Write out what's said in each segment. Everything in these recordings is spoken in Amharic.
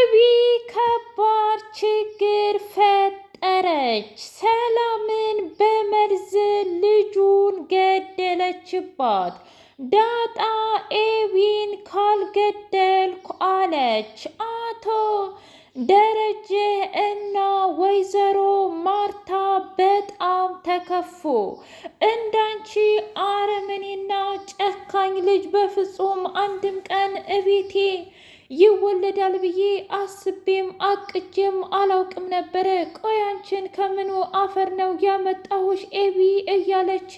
ኤቢ ከባድ ችግር ፈጠረች። ሰላምን በመርዝ ልጁን ገደለችባት። ዳጣ ኤቢን ካልገደልኩ አለች። አቶ ደረጀ እና ወይዘሮ ማርታ በጣም ተከፉ። እንዳንቺ አረመኔና ጨካኝ ልጅ በፍጹም አንድም ቀን እቤቴ ይወለዳል ብዬ አስቤም አቅጄም አላውቅም ነበረ። ቆይ አንቺን ከምኑ አፈር ነው ያመጣሁሽ ኤቢ እያለች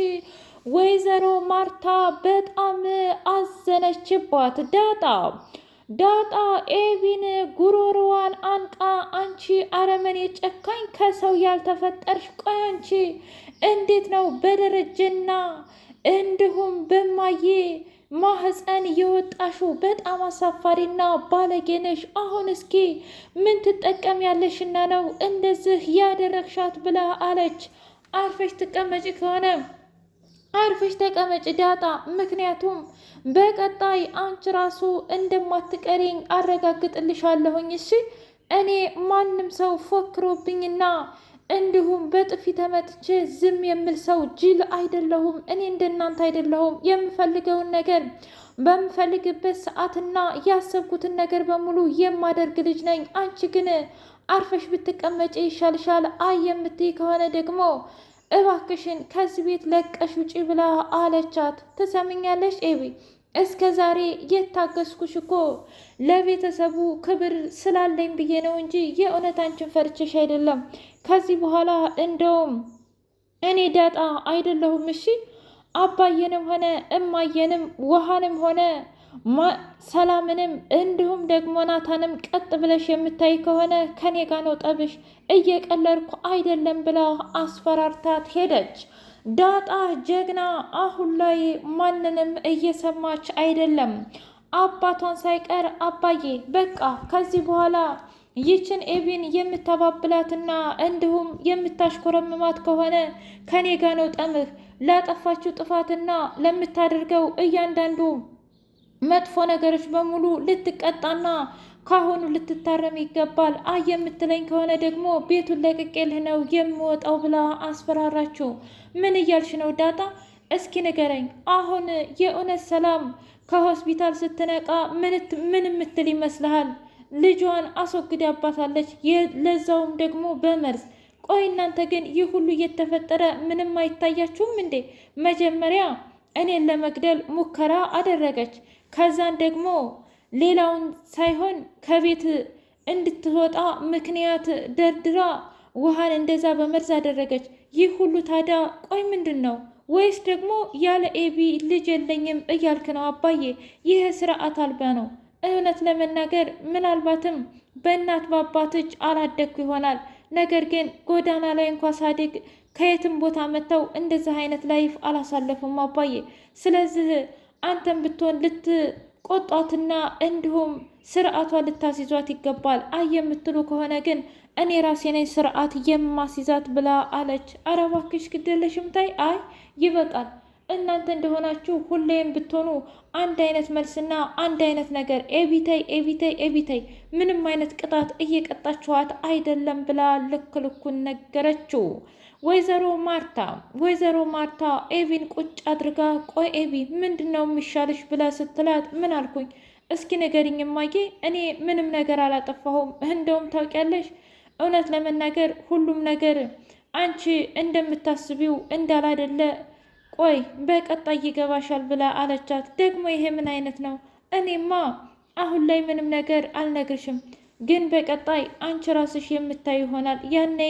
ወይዘሮ ማርታ በጣም አዘነችባት። ዳጣ ኤቢን ጉሮሮዋን አንቃ አንቺ አረመኔ ጨካኝ ከሰው ያልተፈጠርሽ፣ ቆይ አንቺ እንዴት ነው በደረጀና እንዲሁም በማዬ ማህፀን የወጣሹ? በጣም አሳፋሪና ባለጌነሽ። አሁን እስኪ ምን ትጠቀሚያለሽና ነው እንደዚህ ያደረግሻት? ብላ አለች። አርፈሽ ትቀመጪ ከሆነ አርፈሽ ተቀመጭ ዳጣ፣ ምክንያቱም በቀጣይ አንቺ ራሱ እንደማትቀሪኝ አረጋግጥልሻለሁኝ። እሺ እኔ ማንም ሰው ፎክሮብኝና እንዲሁም በጥፊ ተመትቼ ዝም የምል ሰው ጅል አይደለሁም። እኔ እንደናንተ አይደለሁም። የምፈልገውን ነገር በምፈልግበት ሰዓትና ያሰብኩትን ነገር በሙሉ የማደርግ ልጅ ነኝ። አንቺ ግን አርፈሽ ብትቀመጪ ይሻልሻል። አይ የምትይ ከሆነ ደግሞ እባክሽን ከዚህ ቤት ለቀሽ ውጪ ብላ አለቻት። ትሰምኛለሽ ኤቢ፣ እስከ ዛሬ የታገስኩሽ እኮ ለቤተሰቡ ክብር ስላለኝ ብዬ ነው እንጂ የእውነት አንቺን ፈርችሽ አይደለም። ከዚህ በኋላ እንደውም እኔ ዳጣ አይደለሁም። እሺ አባዬንም ሆነ እማዬንም ውሃንም ሆነ ሰላምንም እንዲሁም ደግሞ ናታንም ቀጥ ብለሽ የምታይ ከሆነ ከኔ ጋ ነው ጠብሽ፣ እየቀለድኩ አይደለም ብላ አስፈራርታት ሄደች። ዳጣ ጀግና አሁን ላይ ማንንም እየሰማች አይደለም። አባቷን ሳይቀር አባዬ በቃ ከዚህ በኋላ ይችን ኤቢን የምታባብላትና እንዲሁም የምታሽኮረምማት ከሆነ ከኔ ጋ ነው ጠምህ። ላጠፋችው ጥፋትና ለምታደርገው እያንዳንዱ መጥፎ ነገሮች በሙሉ ልትቀጣና ካሁኑ ልትታረም ይገባል። አይ የምትለኝ ከሆነ ደግሞ ቤቱን ለቅቄልህ ነው የምወጣው ብላ አስፈራራችው። ምን እያልሽ ነው ዳጣ? እስኪ ንገረኝ። አሁን የእውነት ሰላም ከሆስፒታል ስትነቃ ምን የምትል ይመስልሃል? ልጇን አስወግዳባታለች፣ ለዛውም ደግሞ በመርዝ። ቆይ እናንተ ግን ይህ ሁሉ እየተፈጠረ ምንም አይታያችሁም እንዴ? መጀመሪያ እኔን ለመግደል ሙከራ አደረገች። ከዛን ደግሞ ሌላውን ሳይሆን ከቤት እንድትወጣ ምክንያት ደርድራ ውሃን እንደዛ በመርዝ አደረገች። ይህ ሁሉ ታዲያ ቆይ ምንድን ነው? ወይስ ደግሞ ያለ ኤቢ ልጅ የለኝም እያልክ ነው አባዬ? ይህ ስርዓት አልባ ነው። እውነት ለመናገር ምናልባትም በእናት በአባት እጅ አላደግኩ ይሆናል። ነገር ግን ጎዳና ላይ እንኳ ሳድግ ከየትም ቦታ መጥተው እንደዚህ አይነት ላይፍ አላሳለፉም አባዬ። ስለዚህ አንተም ብትሆን ልትቆጧትና እንዲሁም ስርዓቷ ልታስይዟት ይገባል። አይ የምትሉ ከሆነ ግን እኔ ራሴ ነኝ ስርዓት የማስይዛት ብላ አለች። ኧረ እባክሽ ግደለሽም ታይ። አይ ይበቃል። እናንተ እንደሆናችሁ ሁሌም ብትሆኑ አንድ አይነት መልስና አንድ አይነት ነገር፣ ኤቢተይ ኤቢተይ ኤቢተይ፣ ምንም አይነት ቅጣት እየቀጣችኋት አይደለም ብላ ልክ ልኩን ነገረችው። ወይዘሮ ማርታ ኤቢን ቁጭ አድርጋ ቆይ ኤቢ ምንድን ነው የሚሻልሽ ብላ ስትላት ምን አልኩኝ? እስኪ ንገሪኝ እማዬ፣ እኔ ምንም ነገር አላጠፋሁም። እንደውም ታውቂያለሽ፣ እውነት ለመናገር ሁሉም ነገር አንቺ እንደምታስቢው እንዳላደለ ቆይ በቀጣይ ይገባሻል ብላ አለቻት። ደግሞ ይሄ ምን አይነት ነው? እኔማ አሁን ላይ ምንም ነገር አልነግርሽም፣ ግን በቀጣይ አንቺ ራስሽ የምታይ ይሆናል። ያኔ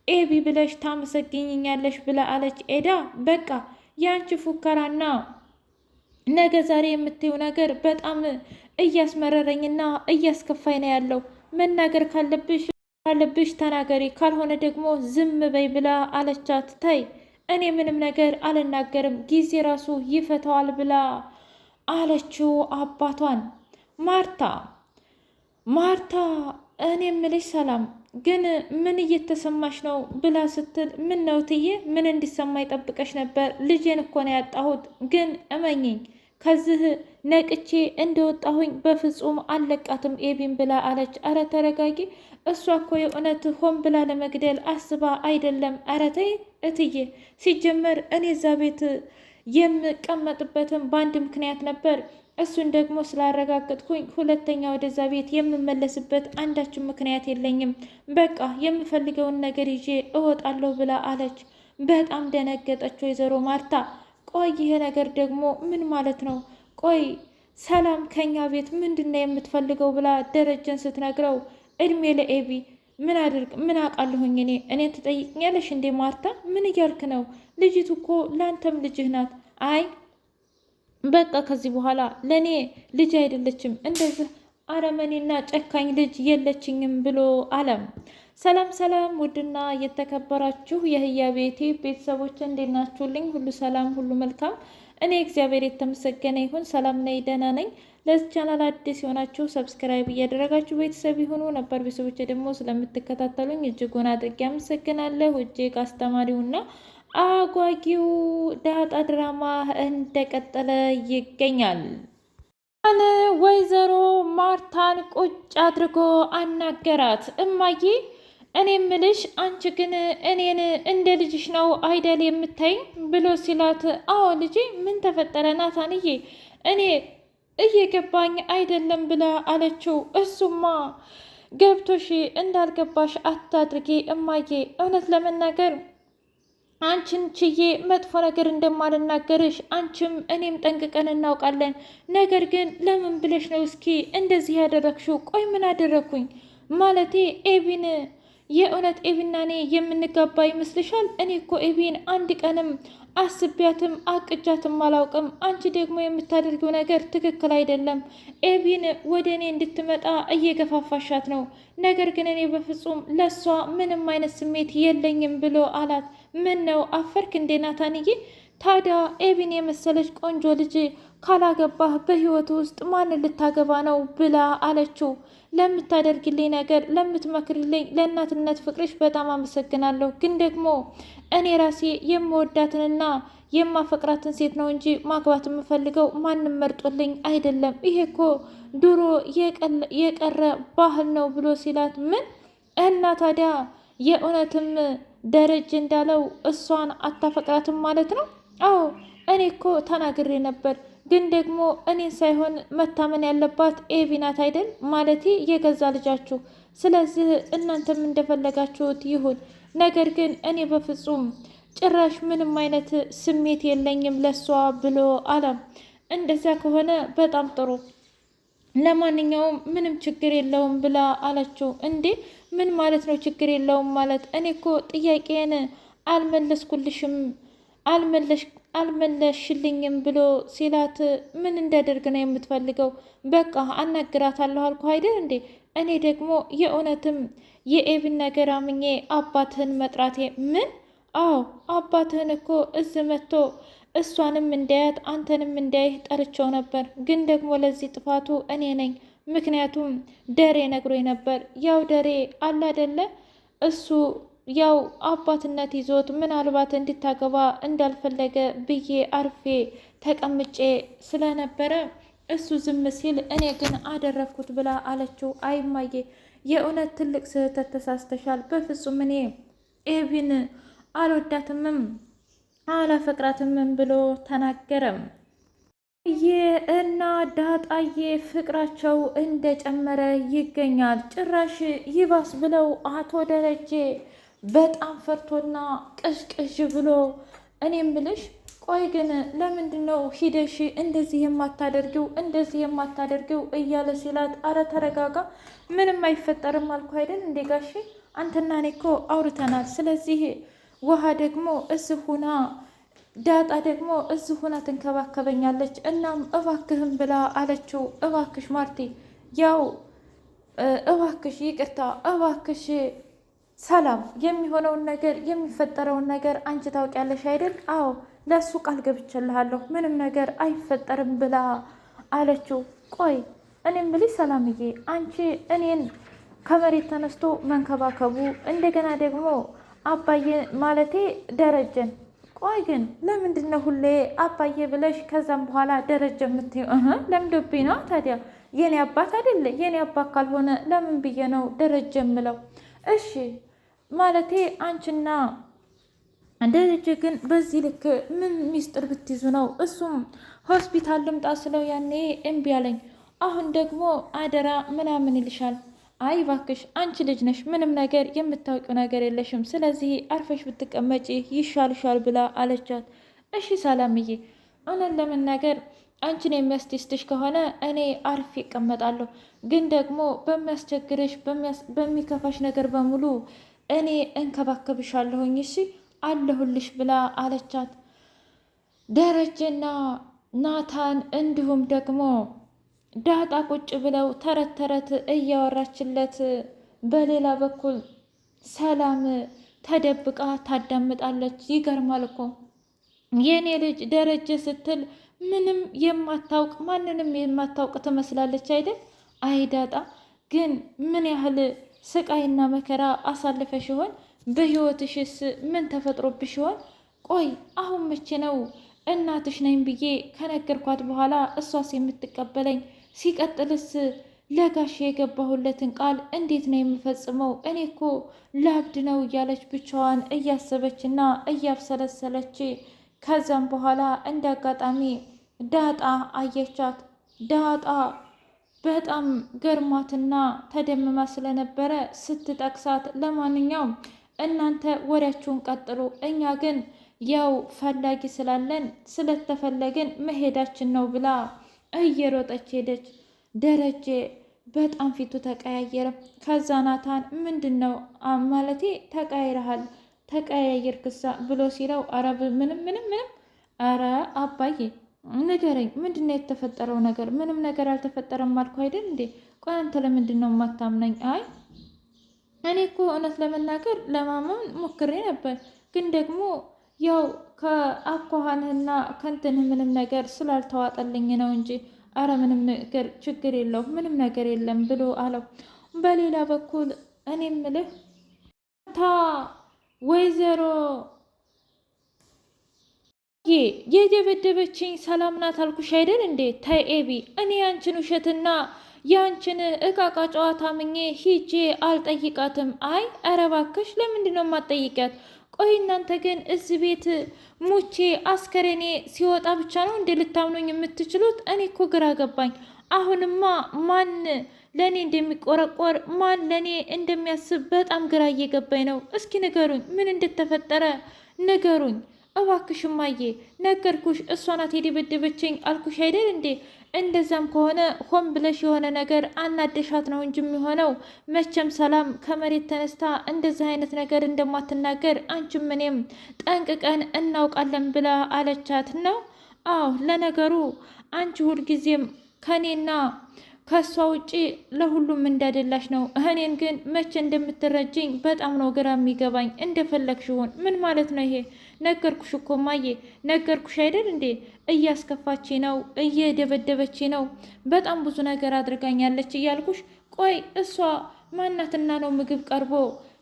ኤቢ ብለሽ ታመሰግኝኛለሽ ብላ አለች። ኤዳ በቃ የአንቺ ፉከራና ነገ ዛሬ የምትይው ነገር በጣም እያስመረረኝና እያስከፋኝ ነው ያለው። መናገር ካለብሽ ተናገሪ፣ ካልሆነ ደግሞ ዝም በይ ብላ አለቻት። ተይ እኔ ምንም ነገር አልናገርም፣ ጊዜ ራሱ ይፈታዋል ብላ አለችው አባቷን። ማርታ እኔ ምልሽ ሰላም ግን ምን እየተሰማሽ ነው ብላ ስትል፣ ምን ነው ትዬ ምን እንዲሰማኝ ጠብቀሽ ነበር? ልጄን እኮ ነው ያጣሁት። ግን እመኝኝ ከዚህ ነቅቼ እንደወጣሁኝ በፍጹም አለቃትም ኤቢን ብላ አለች። አረ ተረጋጊ፣ እሷ እኮ የእውነት ሆን ብላ ለመግደል አስባ አይደለም። አረ ተይ እትዬ፣ ሲጀመር እኔ እዛ ቤት የምቀመጥበትም በአንድ ምክንያት ነበር። እሱን ደግሞ ስላረጋገጥኩኝ ሁለተኛ ወደዛ ቤት የምመለስበት አንዳችን ምክንያት የለኝም። በቃ የምፈልገውን ነገር ይዤ እወጣለሁ ብላ አለች። በጣም ደነገጠች ወይዘሮ ማርታ። ቆይ ይሄ ነገር ደግሞ ምን ማለት ነው? ቆይ ሰላም ከኛ ቤት ምንድነው የምትፈልገው ብላ ደረጀን ስትነግረው፣ እድሜ ለኤቢ ምን አውቃለሁኝ እኔ ትጠይቅኛለሽ እንዴ ማርታ? ምን እያልክ ነው? ልጅቱ እኮ ላንተም ልጅህ ናት። አይ በቃ ከዚህ በኋላ ለእኔ ልጅ አይደለችም፣ እንደዚህ አረመኔና ጨካኝ ልጅ የለችኝም ብሎ አለም። ሰላም ሰላም! ውድና የተከበራችሁ የህያ ቤቴ ቤተሰቦች እንዴት ናችሁልኝ? ሁሉ ሰላም፣ ሁሉ መልካም። እኔ እግዚአብሔር የተመሰገነ ይሁን ሰላም ነኝ፣ ደህና ነኝ። ለዚህ ቻናል አዲስ የሆናችሁ ሰብስክራይብ እያደረጋችሁ ቤተሰብ ይሁኑ። ነበር ቤተሰቦች ደግሞ ስለምትከታተሉኝ እጅጉን አድርጌ አመሰግናለሁ። እጅግ አስተማሪውና አጓጊው ዳጣ ድራማ እንደቀጠለ ይገኛል። ወይዘሮ ማርታን ቁጭ አድርጎ አናገራት። እማዬ እኔ ምልሽ አንቺ ግን እኔን እንደ ልጅሽ ነው አይደል የምታይ ብሎ ሲላት፣ አዎ ልጄ ምን ተፈጠረ ናታንዬ? እኔ እየገባኝ አይደለም ብላ አለችው። እሱማ ገብቶሽ እንዳልገባሽ አታድርጌ እማዬ፣ እውነት ለመናገር አንቺን ችዬ መጥፎ ነገር እንደማልናገርሽ አንቺም እኔም ጠንቅቀን እናውቃለን። ነገር ግን ለምን ብለሽ ነው እስኪ እንደዚህ ያደረግሽው? ቆይ ምን አደረግኩኝ? ማለቴ ኤቢን የእውነት ኤቢና እኔ የምንጋባ ይመስልሻል? እኔ እኮ ኤቢን አንድ ቀንም አስቢያትም አቅጃትም አላውቅም። አንቺ ደግሞ የምታደርጊው ነገር ትክክል አይደለም። ኤቢን ወደ እኔ እንድትመጣ እየገፋፋሻት ነው። ነገር ግን እኔ በፍጹም ለሷ ምንም አይነት ስሜት የለኝም ብሎ አላት። ምን ነው አፈርክ እንዴ ናታንዬ? ታዲያ ኤቢን የመሰለች ቆንጆ ልጅ ካላገባህ በህይወት ውስጥ ማንን ልታገባ ነው ብላ አለችው። ለምታደርግልኝ ነገር፣ ለምትመክርልኝ ለእናትነት ፍቅርሽ በጣም አመሰግናለሁ። ግን ደግሞ እኔ ራሴ የምወዳትንና የማፈቅራትን ሴት ነው እንጂ ማግባት የምፈልገው ማንም መርጦልኝ አይደለም። ይሄ እኮ ድሮ የቀረ ባህል ነው ብሎ ሲላት፣ ምን እና ታዲያ የእውነትም ደረጀ እንዳለው እሷን አታፈቅራትም ማለት ነው? አዎ እኔ እኮ ተናግሬ ነበር። ግን ደግሞ እኔን ሳይሆን መታመን ያለባት ኤቢ ናት አይደል? ማለቴ የገዛ ልጃችሁ። ስለዚህ እናንተም እንደፈለጋችሁት ይሁን። ነገር ግን እኔ በፍጹም ጭራሽ ምንም አይነት ስሜት የለኝም ለሷ ብሎ አለም። እንደዛ ከሆነ በጣም ጥሩ፣ ለማንኛውም ምንም ችግር የለውም ብላ አለችው። እንዴ ምን ማለት ነው ችግር የለውም ማለት? እኔ እኮ ጥያቄን አልመለስኩልሽም አልመለሽልኝም ብሎ ሲላት፣ ምን እንዳደርግ ነው የምትፈልገው? በቃ አናግራታለሁ አልኩ አይደል እንዴ? እኔ ደግሞ የእውነትም የኤቢን ነገር አምኜ አባትህን መጥራቴ ምን? አዎ አባትህን እኮ እዚህ መጥቶ እሷንም እንዳያት አንተንም እንዳይህ ጠርቸው ነበር። ግን ደግሞ ለዚህ ጥፋቱ እኔ ነኝ። ምክንያቱም ደሬ ነግሮኝ ነበር። ያው ደሬ አላደለ እሱ ያው አባትነት ይዞት ምናልባት እንድታገባ እንዳልፈለገ ብዬ አርፌ ተቀምጬ ስለነበረ እሱ ዝም ሲል እኔ ግን አደረግኩት ብላ አለችው። አይማዬ የእውነት ትልቅ ስህተት ተሳስተሻል። በፍጹም እኔ ኤቢን አልወዳትምም አላፈቅራትምም ብሎ ተናገረም። እና ዳጣዬ ፍቅራቸው እንደጨመረ ይገኛል። ጭራሽ ይባስ ብለው አቶ ደረጀ በጣም ፈርቶና ቅዥቅዥ ብሎ እኔም ብልሽ ቆይ ግን ለምንድን ነው ሂደሽ እንደዚህ የማታደርጊው እያለ ሲላት፣ አረ ተረጋጋ፣ ምንም አይፈጠርም አልኩ አይደል እንዴ ጋሼ፣ አንተና እኔ እኮ አውርተናል። ስለዚህ ውሃ ደግሞ እዚህ ሁና ዳጣ ደግሞ እዚህ ሁና ትንከባከበኛለች። እናም እባክህም ብላ አለችው። እባክሽ ማርቲ፣ ያው እባክሽ ይቅርታ፣ እባክሽ ሰላም፣ የሚሆነውን ነገር የሚፈጠረውን ነገር አንቺ ታውቂያለሽ አይደል? አዎ ለሱ ቃል ገብቼልሃለሁ፣ ምንም ነገር አይፈጠርም ብላ አለችው። ቆይ እኔም ብልሽ ሰላምዬ፣ አንቺ እኔን ከመሬት ተነስቶ መንከባከቡ እንደገና ደግሞ አባዬ ማለቴ ደረጀን፣ ቆይ ግን ለምንድን ነው ሁሌ አባዬ ብለሽ ከዛም በኋላ ደረጀ የምትይው? ለምዶብኝ ነው ታዲያ። የኔ አባት አይደለ? የኔ አባት ካልሆነ ለምን ብዬ ነው ደረጀ የምለው? እሺ ማለቴ አንቺና ደረጀ ግን በዚህ ልክ ምን ሚስጥር ብትይዙ ነው? እሱም ሆስፒታል ልምጣ ስለው ያኔ እምቢ አለኝ። አሁን ደግሞ አደራ ምናምን ይልሻል። አይ እባክሽ አንቺ ልጅ ነሽ፣ ምንም ነገር የምታውቂው ነገር የለሽም። ስለዚህ አርፈሽ ብትቀመጪ ይሻልሻል ብላ አለቻት። እሺ ሰላምዬ፣ እውነት ለመናገር አንቺን የሚያስደስትሽ ከሆነ እኔ አርፌ እቀመጣለሁ። ግን ደግሞ በሚያስቸግርሽ በሚከፋሽ ነገር በሙሉ እኔ እንከባከብሻለሁኝ። እሺ አለሁልሽ ብላ አለቻት። ደረጀና ናታን እንዲሁም ደግሞ ዳጣ ቁጭ ብለው ተረት ተረት እያወራችለት፣ በሌላ በኩል ሰላም ተደብቃ ታዳምጣለች። ይገርማል እኮ የኔ ልጅ ደረጀ ስትል ምንም የማታውቅ ማንንም የማታውቅ ትመስላለች አይደል? አይ ዳጣ ግን ምን ያህል ስቃይና መከራ አሳልፈሽ ይሆን? በህይወትሽስ ምን ተፈጥሮብሽ ይሆን? ቆይ አሁን መቼ ነው እናትሽ ነኝ ብዬ ከነገርኳት በኋላ እሷስ የምትቀበለኝ? ሲቀጥልስ ለጋሽ የገባሁለትን ቃል እንዴት ነው የምፈጽመው? እኔ እኮ ላብድ ነው እያለች ብቻዋን እያሰበችና እያብሰለሰለች፣ ከዛም በኋላ እንደ አጋጣሚ ዳጣ አየቻት። ዳጣ በጣም ገርማትና ተደምማ ስለነበረ ስትጠቅሳት፣ ለማንኛውም እናንተ ወሬያችሁን ቀጥሉ፣ እኛ ግን ያው ፈላጊ ስላለን ስለተፈለግን መሄዳችን ነው ብላ እየሮጠች ሄደች። ደረጀ በጣም ፊቱ ተቀያየረ። ከዛ ናታን ምንድን ነው ማለቴ ተቀያይረሃል ተቀያየርክሳ ብሎ ሲለው፣ አረ ምንም አረ አባዬ ንገረኝ፣ ምንድን ነው የተፈጠረው ነገር? ምንም ነገር አልተፈጠረም አልኩ አይደል እንዴ? ቆይ አንተ ለምንድን ነው የማታምነኝ? አይ እኔ እኮ እውነት ለመናገር ለማመን ሞክሬ ነበር፣ ግን ደግሞ ያው ከአኳኋንህና ከንትንህ ምንም ነገር ስላልተዋጠልኝ ነው እንጂ አረ ምንም ነገር ችግር የለው ምንም ነገር የለም ብሎ አለው። በሌላ በኩል እኔ ምልህ ወይዘሮ የደበደበችኝ ሰላም ናት አልኩሽ አይደል እንዴ? ታይ ኤቢ፣ እኔ ያንቺን ውሸትና ያንቺን እቃቃ ጨዋታ ምኜ ሂጄ አልጠይቃትም። አይ ኧረ እባክሽ ለምንድን ነው የማትጠይቂያት? ቆይ እናንተ ግን እዚህ ቤት ሙቼ አስከሬኔ ሲወጣ ብቻ ነው እንዴ ልታምኑኝ የምትችሉት? እኔ እኮ ግራ ገባኝ። አሁንማ ማን ለእኔ እንደሚቆረቆር ማን ለእኔ እንደሚያስብ በጣም ግራ እየገባኝ ነው። እስኪ ንገሩኝ፣ ምን እንደተፈጠረ ንገሩኝ እባክሽ እማዬ። ነገርኩሽ፣ እሷ ናት የደበደበችኝ አልኩሽ አይደል እንዴ? እንደዛም ከሆነ ሆን ብለሽ የሆነ ነገር አናደሻት ነው እንጂ የሚሆነው። መቼም ሰላም ከመሬት ተነስታ እንደዚህ አይነት ነገር እንደማትናገር አንቺም እኔም ጠንቅቀን እናውቃለን ብላ አለቻት። ነው? አዎ፣ ለነገሩ አንቺ ሁልጊዜም ከኔና ከሷ ውጪ ለሁሉም እንዳደላሽ ነው። እኔን ግን መቼ እንደምትረጅኝ በጣም ነው ግራ የሚገባኝ። እንደፈለግሽ ይሁን። ምን ማለት ነው ይሄ? ነገርኩሽ እኮ እማዬ፣ ነገርኩሽ አይደል እንዴ? እያስከፋች ነው፣ እየደበደበች ነው፣ በጣም ብዙ ነገር አድርጋኛለች እያልኩሽ። ቆይ እሷ ማናትና ነው ምግብ ቀርቦ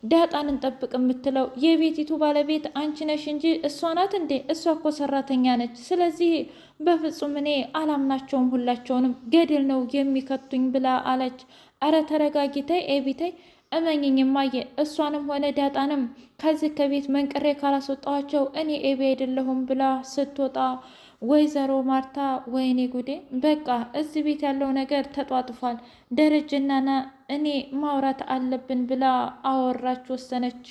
ዳጣን እንጠብቅ የምትለው? የቤቲቱ ባለቤት አንቺ ነሽ እንጂ እሷ ናት እንዴ? እሷ እኮ ሰራተኛ ነች። ስለዚህ በፍጹም እኔ አላምናቸውም፣ ሁላቸውንም ገደል ነው የሚከቱኝ ብላ አለች። አረ ተረጋጊ ተይ ኤቢ ተይ፣ እመኝኝ እማዬ፣ እሷንም ሆነ ዳጣንም ከዚህ ከቤት መንቅሬ ካላስወጣኋቸው እኔ ኤቢ አይደለሁም ብላ ስትወጣ ወይዘሮ ማርታ ወይኔ ጉዴ፣ በቃ እዚህ ቤት ያለው ነገር ተጧጥፏል፣ ደረጀና እኔ ማውራት አለብን ብላ አወራች፣ ወሰነች።